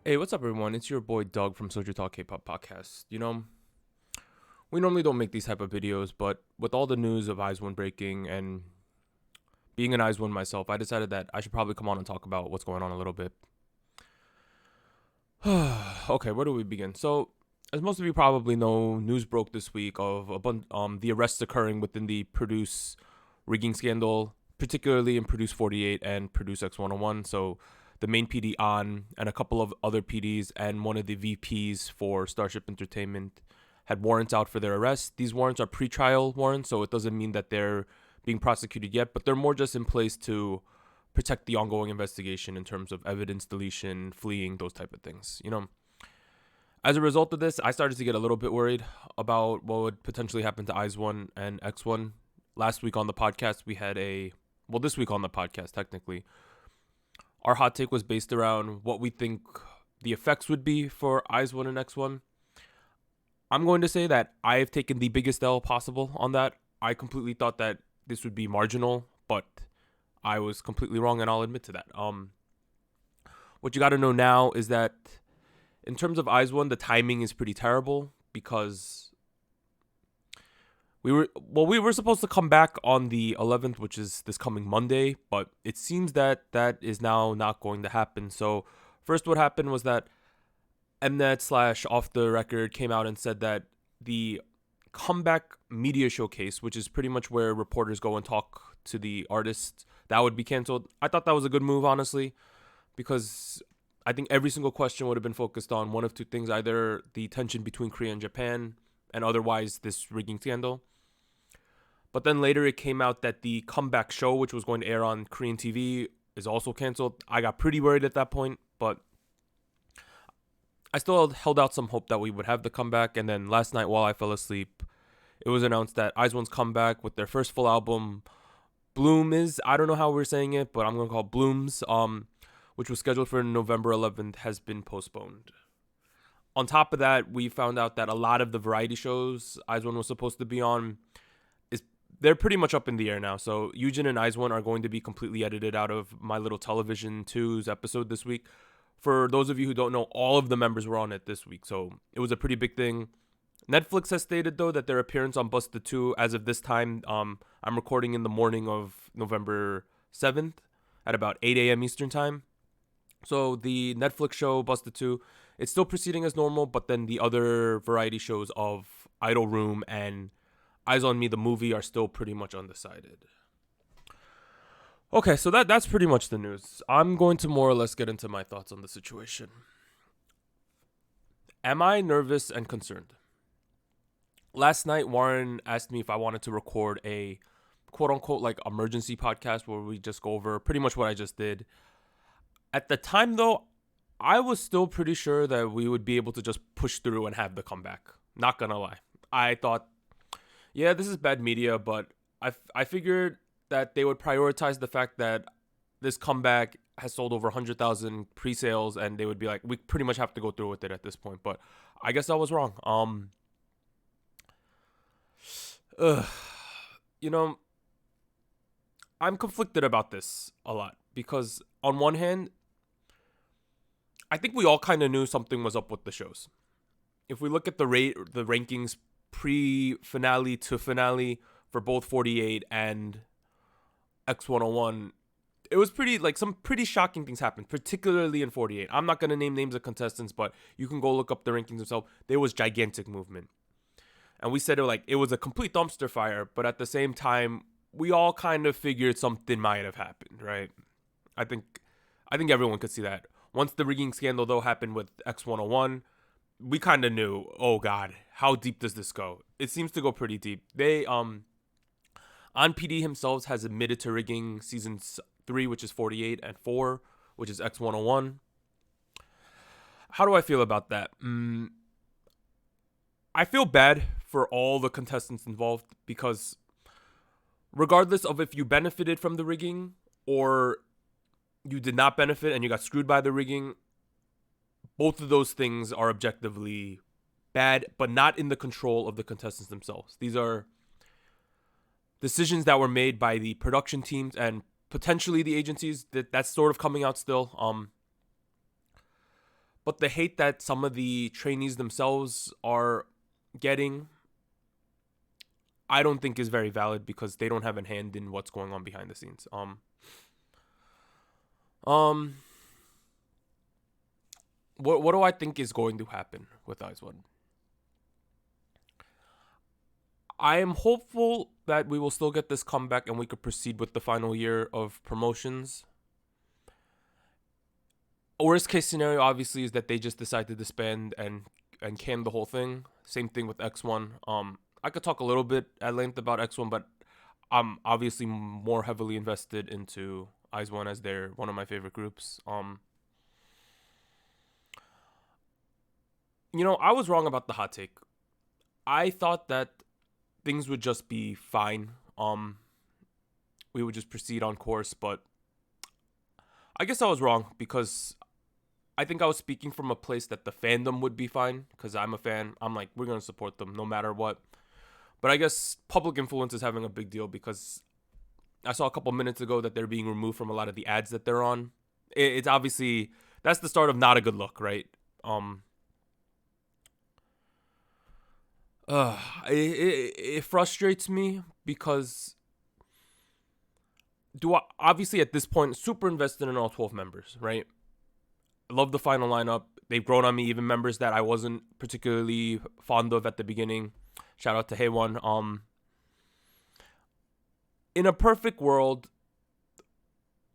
Hey, what's up, everyone? It's your boy Doug from SojuTalk Kpop Podcast. We normally don't make these type of videos, but with all the news of WIZ ONE breaking and being an WIZ ONE myself, I decided that I should probably come on and talk about what's going on a little bit. Okay, where do we begin? So, as most of you probably know, news broke this week of the arrests occurring within the Produce rigging scandal, particularly in Produce 48 and Produce X101. So, the main PD on and a couple of other PDs and one of the VPs for Starship Entertainment had warrants out for their arrest. These warrants are pretrial warrants, so it doesn't mean that they're being prosecuted yet, but they're more just in place to protect the ongoing investigation in terms of evidence deletion, fleeing, those type of things. As a result of this, I started to get a little bit worried about what would potentially happen to WIZ ONE and X1. Last week on the podcast, this week on the podcast, technically, our hot take was based around what we think the effects would be for WIZ ONE and X1. I'm going to say that I've taken the biggest L possible on that. I completely thought that this would be marginal, but I was completely wrong, and I'll admit to that. What you got to know now is that in terms of WIZ ONE, the timing is pretty terrible because we were supposed to come back on the 11th, which is this coming Monday, but it seems that that is now not going to happen. So first what happened was that Mnet / Off the Record came out and said that the comeback media showcase, which is pretty much where reporters go and talk to the artists, that would be canceled. I thought that was a good move, honestly, because I think every single question would have been focused on one of two things: either the tension between Korea and Japan, and otherwise this rigging scandal. But then later it came out that the comeback show, which was going to air on Korean TV, is also canceled. I got pretty worried at that point, but I still held out some hope that we would have the comeback. And then last night while I fell asleep, it was announced that WIZ ONE's comeback with their first full album, I don't know how we're saying it, but I'm going to call it Blooms, which was scheduled for November 11th, has been postponed. On top of that, we found out that a lot of the variety shows WIZ ONE was supposed to be on, they're pretty much up in the air now. So Eugene and WIZ ONE are going to be completely edited out of My Little Television 2's episode this week. For those of you who don't know, all of the members were on it this week, so it was a pretty big thing. Netflix has stated, though, that their appearance on Busted 2, as of this time, I'm recording in the morning of November 7th at about 8 a.m. Eastern Time. So the Netflix show, Busted 2, it's still proceeding as normal, but then the other variety shows of Idol Room and Eyes on Me, the movie, are still pretty much undecided. Okay, so that's pretty much the news. I'm going to more or less get into my thoughts on the situation. Am I nervous and concerned? Last night, Warren asked me if I wanted to record a quote-unquote like emergency podcast where we just go over pretty much what I just did. At the time, though, I was still pretty sure that we would be able to just push through and have the comeback. Not gonna lie. I thought, yeah, this is bad media, but I figured that they would prioritize the fact that this comeback has sold over 100,000 pre-sales, and they would be like, we pretty much have to go through with it at this point. But I guess I was wrong. I'm conflicted about this a lot because on one hand, I think we all kind of knew something was up with the shows. If we look at the rankings pre-finale to finale for both 48 and X101, it was some pretty shocking things happened, particularly in 48. I'm not going to name names of contestants, but you can go look up the rankings themselves. There was gigantic movement. And we said it was a complete dumpster fire, but at the same time, we all kind of figured something might have happened, right? I think everyone could see that. Once the rigging scandal, though, happened with X101, we kind of knew, oh God, how deep does this go? It seems to go pretty deep. They, On PD himself has admitted to rigging seasons 3, which is 48, and 4, which is X101. How do I feel about that? I feel bad for all the contestants involved because regardless of if you benefited from the rigging or you did not benefit and you got screwed by the rigging, both of those things are objectively bad, but not in the control of the contestants themselves. These are decisions that were made by the production teams and potentially the agencies. That's sort of coming out still. But the hate that some of the trainees themselves are getting, I don't think is very valid because they don't have a hand in what's going on behind the scenes. What do I think is going to happen with WIZ ONE? I am hopeful that we will still get this comeback and we could proceed with the final year of promotions. Worst case scenario, obviously, is that they just decide to disband and can the whole thing. Same thing with X1. I could talk a little bit at length about X1, but I'm obviously more heavily invested into WIZ ONE as they're one of my favorite groups. I was wrong about the hot take. I thought that things would just be fine. We would just proceed on course, but I guess I was wrong because I think I was speaking from a place that the fandom would be fine because I'm a fan. I'm like, we're going to support them no matter what. But I guess public influence is having a big deal because I saw a couple minutes ago that they're being removed from a lot of the ads that they're on. It's obviously, that's the start of not a good look, right? It frustrates me because obviously at this point, super invested in all 12 members, right? I love the final lineup. They've grown on me, even members that I wasn't particularly fond of at the beginning. Shout out to Hey1. In a perfect world,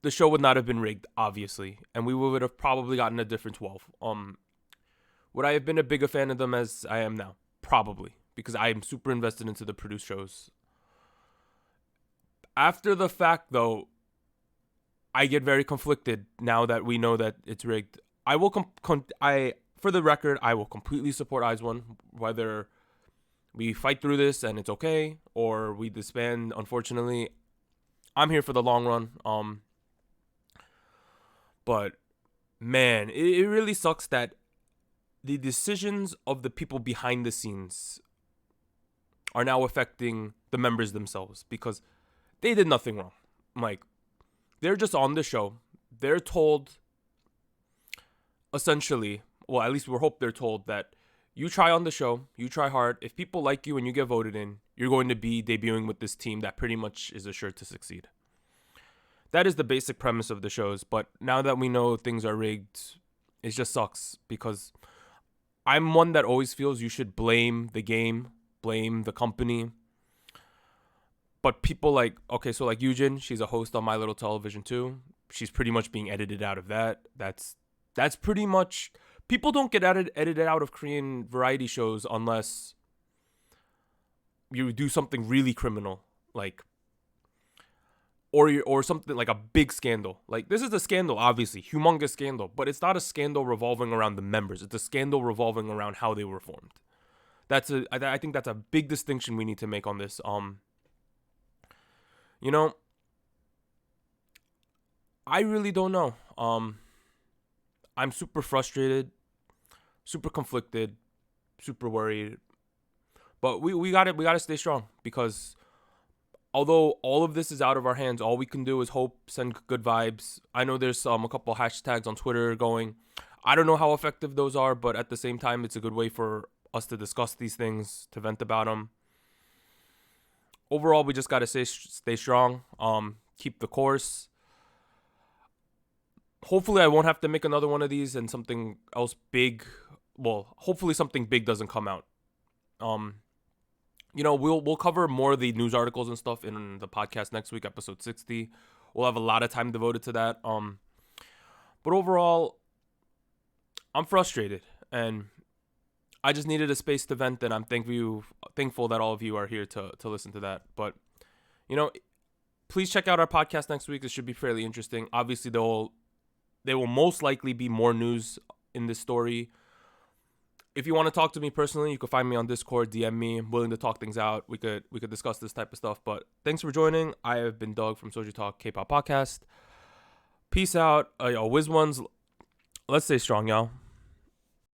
the show would not have been rigged, obviously, and we would have probably gotten a different 12. Would I have been a bigger fan of them as I am now? Probably, because I am super invested into the produced shows. After the fact, though, I get very conflicted now that we know that it's rigged. I will for the record, I will completely support WIZ ONE, whether we fight through this and it's okay, or we disband, unfortunately. I'm here for the long run. But, man, it really sucks that the decisions of the people behind the scenes are now affecting the members themselves because they did nothing wrong. Like, they're just on the show. They're told, essentially, well, at least we hope they're told that you try on the show, you try hard. If people like you and you get voted in, you're going to be debuting with this team that pretty much is assured to succeed. That is the basic premise of the shows. But now that we know things are rigged, it just sucks because I'm one that always feels you should blame the game, blame the company. But people like Yujin, she's a host on My Little Television too. She's pretty much being edited out of that. That's pretty much, people don't get edited out of Korean variety shows unless you do something really criminal, like or something like a big scandal. Like, this is a scandal, obviously, humongous scandal, but it's not a scandal revolving around the members. It's a scandal revolving around how they were formed. I think that's a big distinction we need to make on this. I really don't know. I'm super frustrated, super conflicted, super worried. But we gotta stay strong because although all of this is out of our hands, all we can do is hope, send good vibes. I know there's a couple hashtags on Twitter going. I don't know how effective those are, but at the same time, it's a good way for us to discuss these things, to vent about them. Overall, we just gotta stay strong. Keep the course. Hopefully, I won't have to make another one of these and something else big. Well, hopefully something big doesn't come out. We'll cover more of the news articles and stuff in the podcast next week, episode 60. We'll have a lot of time devoted to that. But overall, I'm frustrated and I just needed a space to vent, and I'm thankful that all of you are here to listen to that. But, please check out our podcast next week. It should be fairly interesting. Obviously, there will most likely be more news in this story. If you want to talk to me personally, you can find me on Discord, DM me. I'm willing to talk things out. We could discuss this type of stuff. But thanks for joining. I have been Doug from SojuTalk Kpop Podcast. Peace out. WIZ ONE's. Let's stay strong, y'all.